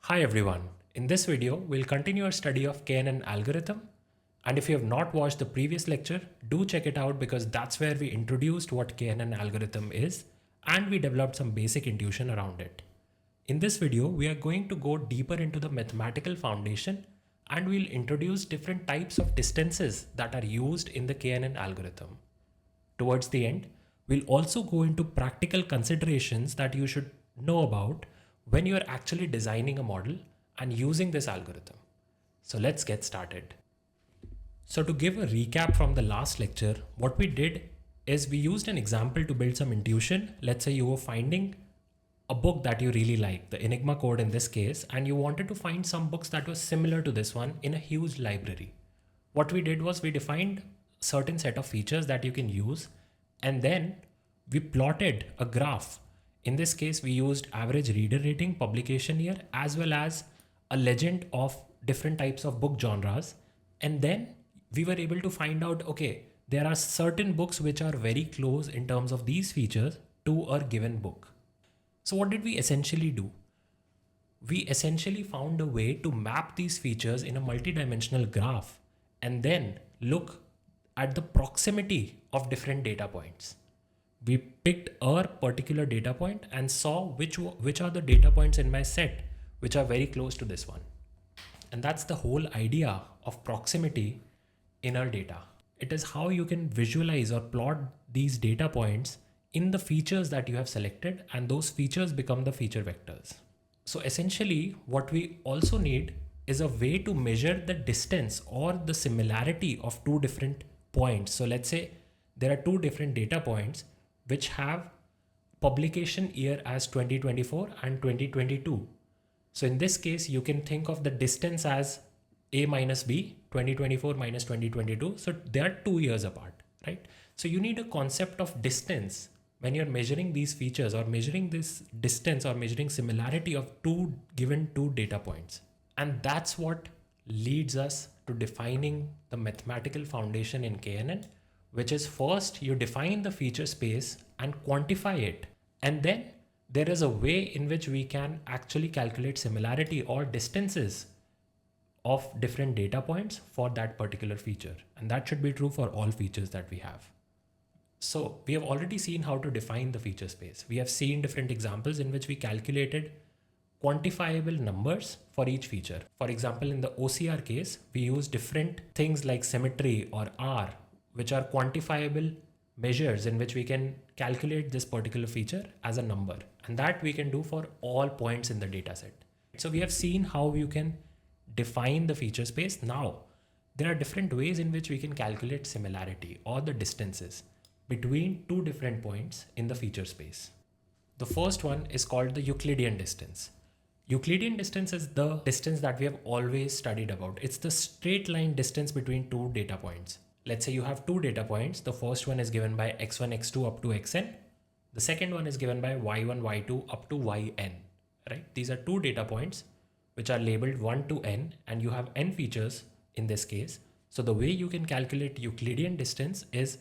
Hi everyone. In this video, we'll continue our study of KNN algorithm. And if you have not watched the previous lecture, do check it out because that's where we introduced what KNN algorithm is and we developed some basic intuition around it. In this video, we are going to go deeper into the mathematical foundation and we'll introduce different types of distances that are used in the KNN algorithm. Towards the end, we'll also go into practical considerations that you should know about when you're actually designing a model and using this algorithm. So let's get started. So to give a recap from the last lecture, what we did is we used an example to build some intuition. Let's say you were finding a book that you really like, the Enigma code in this case, and you wanted to find some books that were similar to this one in a huge library. What we did was we defined a certain set of features that you can use, and then we plotted a graph. In this case, we used average reader rating, publication year, as well as a legend of different types of book genres. And then we were able to find out, okay, there are certain books which are very close in terms of these features to a given book. So what did we essentially do? We essentially found a way to map these features in a multi-dimensional graph and then look at the proximity of different data points. We picked a particular data point and saw which are the data points in my set which are very close to this one. And that's the whole idea of proximity in our data. It is how you can visualize or plot these data points in the features that you have selected, and those features become the feature vectors. So essentially, what we also need is a way to measure the distance or the similarity of two different points. So let's say there are two different data points which have publication year as 2024 and 2022. So in this case, you can think of the distance as A minus B, 2024 minus 2022. So they are 2 years apart, right? So you need a concept of distance when you're measuring these features or measuring this distance or measuring similarity of two data points. And that's what leads us to defining the mathematical foundation in KNN, which is first you define the feature space and quantify it. And then there is a way in which we can actually calculate similarity or distances of different data points for that particular feature. And that should be true for all features that we have. So we have already seen how to define the feature space. We have seen different examples in which we calculated quantifiable numbers for each feature. For example, in the OCR case, we use different things like symmetry or R, which are quantifiable measures in which we can calculate this particular feature as a number. And that we can do for all points in the dataset. So we have seen how you can define the feature space. Now, there are different ways in which we can calculate similarity or the distances between two different points in the feature space. The first one is called the Euclidean distance. Euclidean distance is the distance that we have always studied about. It's the straight line distance between two data points. Let's say you have two data points. The first one is given by x1, x2 up to xn. The second one is given by y1, y2 up to yn, right? These are two data points which are labeled 1 to n, and you have n features in this case. So the way you can calculate Euclidean distance is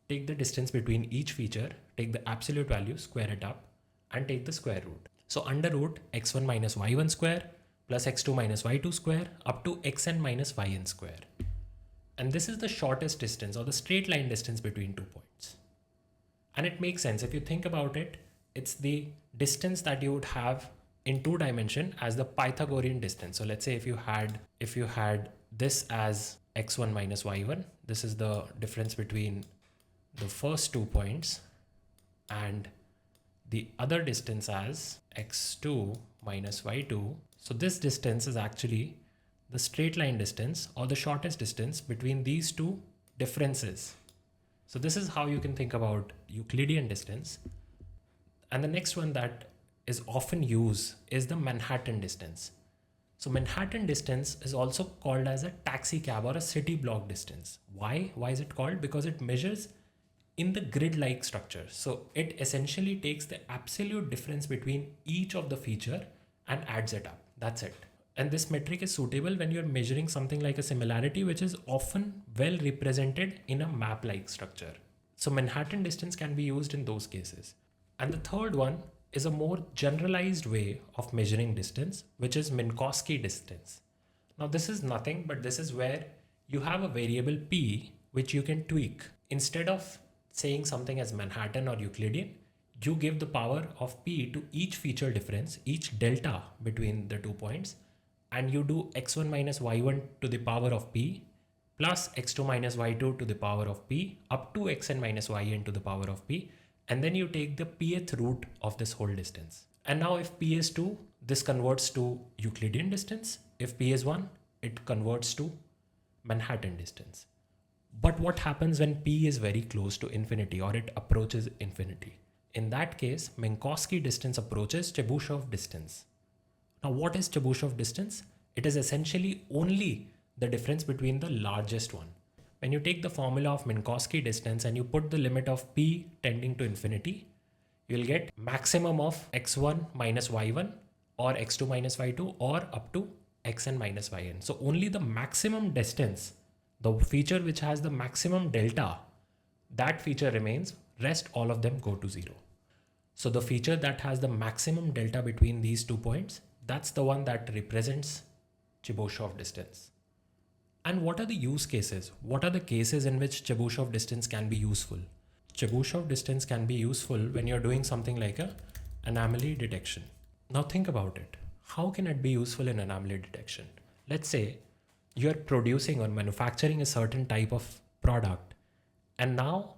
take the distance between each feature, take the absolute value, square it up, and take the square root. So under root x1 minus y1 square plus x2 minus y2 square up to xn minus yn square. And this is the shortest distance or the straight line distance between 2 points. And it makes sense. If you think about it, it's the distance that you would have in 2 dimension as the Pythagorean distance. So let's say if you had this as x1 minus y1, this is the difference between the first 2 points, and the other distance as x2 minus y2. So this distance is actually the straight line distance or the shortest distance between these two differences. So this is how you can think about Euclidean distance. And the next one that is often used is the Manhattan distance. So Manhattan distance is also called as a taxi cab or a city block distance. Why? Why is it called? Because it measures in the grid-like structure. So it essentially takes the absolute difference between each of the feature and adds it up. That's it. And this metric is suitable when you're measuring something like a similarity, which is often well represented in a map-like structure. So Manhattan distance can be used in those cases. And the third one is a more generalized way of measuring distance, which is Minkowski distance. Now this is nothing, but this is where you have a variable p which you can tweak. Instead of saying something as Manhattan or Euclidean, you give the power of p to each feature difference, each delta between the 2 points, and you do x1 minus y1 to the power of p plus x2 minus y2 to the power of p up to xn minus yn to the power of p, and then you take the pth root of this whole distance. And now if p is 2, this converts to Euclidean distance. If p is 1, it converts to Manhattan distance. But what happens when p is very close to infinity or it approaches infinity? In that case, Minkowski distance approaches Chebyshev distance. Now what is Chebyshev distance? It is essentially only the difference between the largest one. When you take the formula of Minkowski distance and you put the limit of p tending to infinity, you will get maximum of x1 minus y1 or x2 minus y2 or up to xn minus yn. So only the maximum distance, the feature which has the maximum delta, that feature remains, rest all of them go to 0. So the feature that has the maximum delta between these 2 points, that's the one that represents Chebyshev distance. And what are the use cases? What are the cases in which Chebyshev distance can be useful? Chebyshev distance can be useful when you're doing something like a anomaly detection. Now think about it. How can it be useful in anomaly detection? Let's say you're producing or manufacturing a certain type of product, and now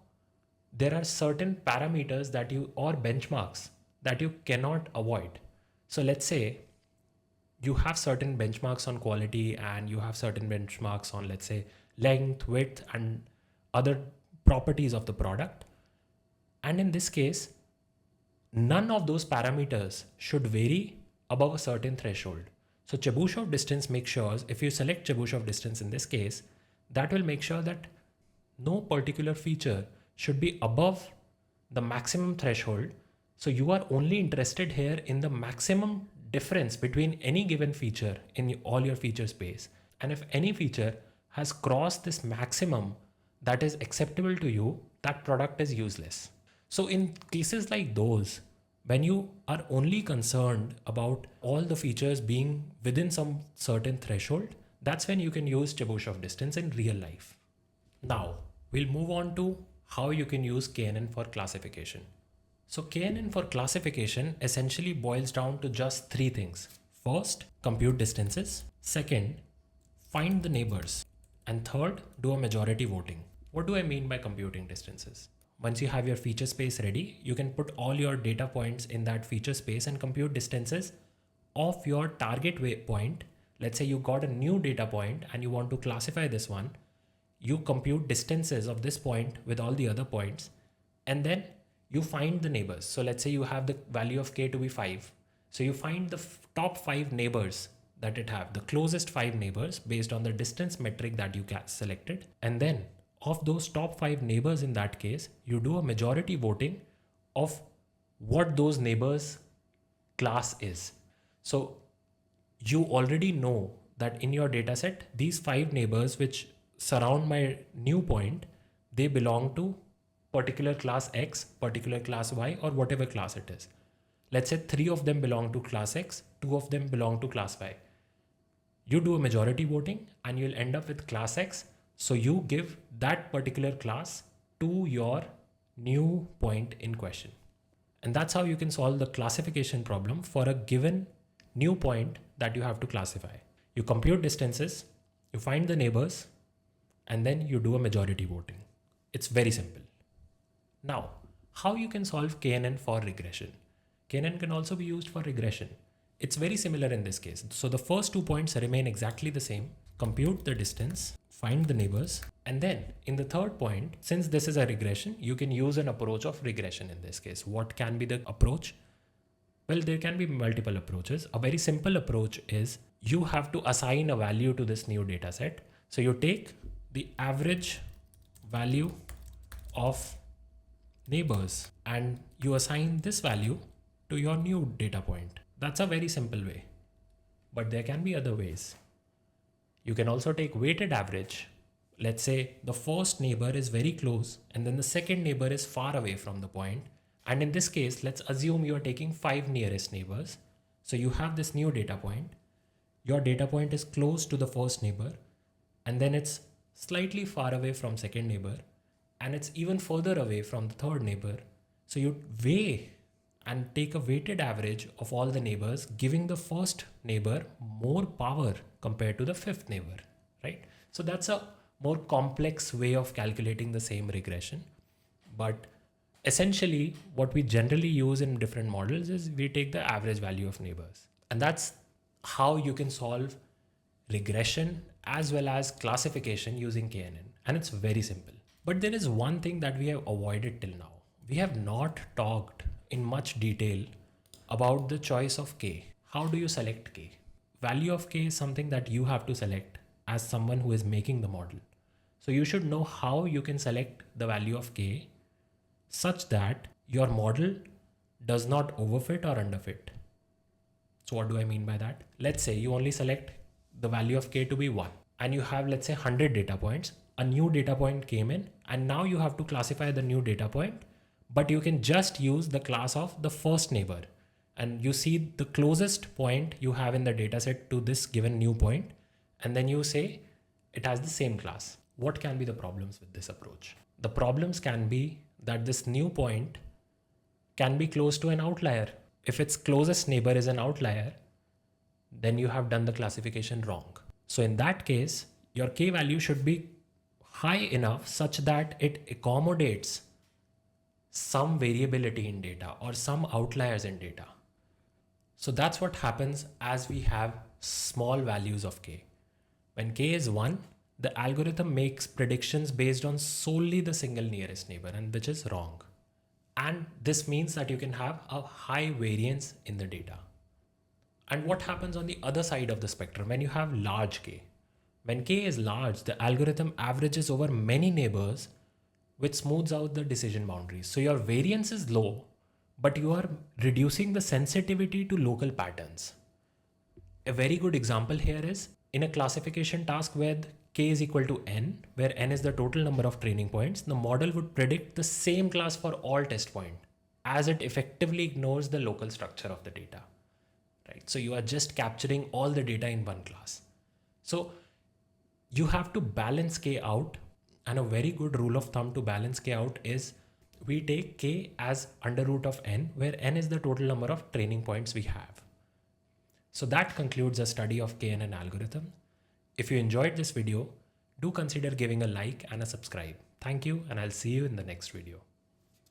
there are certain parameters that you, or benchmarks that you cannot avoid. So let's say you have certain benchmarks on quality and you have certain benchmarks on, let's say, length, width, and other properties of the product. And in this case, none of those parameters should vary above a certain threshold. So Chebyshev distance makes sure, if you select Chebyshev distance in this case, that will make sure that no particular feature should be above the maximum threshold. So you are only interested here in the maximum difference between any given feature in all your feature space. And if any feature has crossed this maximum that is acceptable to you, that product is useless. So in cases like those, when you are only concerned about all the features being within some certain threshold, that's when you can use Chebyshev distance in real life. Now we'll move on to how you can use KNN for classification. So KNN for classification essentially boils down to just 3 things. First, compute distances. Second, find the neighbors. And third, do a majority voting. What do I mean by computing distances? Once you have your feature space ready, you can put all your data points in that feature space and compute distances of your target waypoint. Let's say you got a new data point and you want to classify this one. You compute distances of this point with all the other points, and then you find the neighbors. So let's say you have the value of k to be 5. So you find the top 5 neighbors that it have, the closest 5 neighbors based on the distance metric that you selected. And then of those top 5 neighbors in that case, you do a majority voting of what those neighbors class is. So you already know that in your data set, these 5 neighbors which surround my new point, they belong to particular class X, particular class Y, or whatever class it is. Let's say 3 of them belong to class X, 2 of them belong to class Y. You do a majority voting and you'll end up with class X. So you give that particular class to your new point in question. And that's how you can solve the classification problem for a given new point that you have to classify. You compute distances, you find the neighbors, and then you do a majority voting. It's very simple. Now, how you can solve KNN for regression? KNN can also be used for regression. It's very similar in this case. So the first 2 points remain exactly the same. Compute the distance, find the neighbors, and then in the third point, since this is a regression, you can use an approach of regression in this case. What can be the approach? Well, there can be multiple approaches. A very simple approach is you have to assign a value to this new data set. So you take the average value of neighbors and you assign this value to your new data point. That's a very simple way, but there can be other ways. You can also take weighted average. Let's say the first neighbor is very close and then the second neighbor is far away from the point. And in this case, let's assume you are taking 5 nearest neighbors. So you have this new data point. Your data point is close to the first neighbor, and then it's slightly far away from second neighbor, and it's even further away from the third neighbor. So you weigh and take a weighted average of all the neighbors, giving the first neighbor more power compared to the fifth neighbor, right? So that's a more complex way of calculating the same regression. But essentially, what we generally use in different models is we take the average value of neighbors. And that's how you can solve regression as well as classification using KNN. And it's very simple. But there is one thing that we have avoided till now. We have not talked in much detail about the choice of K. How do you select K? Value of K is something that you have to select as someone who is making the model. So you should know how you can select the value of K such that your model does not overfit or underfit. So what do I mean by that? Let's say you only select the value of K to be 1 and you have, let's say, 100 data points. A new data point came in and now you have to classify the new data point, but you can just use the class of the first neighbor. And you see the closest point you have in the dataset to this given new point, and then you say it has the same class. What can be the problems with this approach? The problems can be that this new point can be close to an outlier. If its closest neighbor is an outlier, then you have done the classification wrong. So in that case, your K value should be high enough such that it accommodates some variability in data or some outliers in data. So that's what happens as we have small values of K. When K is 1, the algorithm makes predictions based on solely the single nearest neighbor, and which is wrong. And this means that you can have a high variance in the data. And what happens on the other side of the spectrum when you have large K? When K is large, the algorithm averages over many neighbors, which smooths out the decision boundaries. So your variance is low, but you are reducing the sensitivity to local patterns. A very good example here is in a classification task where K is equal to n, where n is the total number of training points, the model would predict the same class for all test points, as it effectively ignores the local structure of the data, right? So you are just capturing all the data in one class. So you have to balance K out, and a very good rule of thumb to balance K out is we take K as under root of n, where n is the total number of training points we have. So that concludes a study of KNN algorithm. If you enjoyed this video, do consider giving a like and a subscribe. Thank you, and I'll see you in the next video.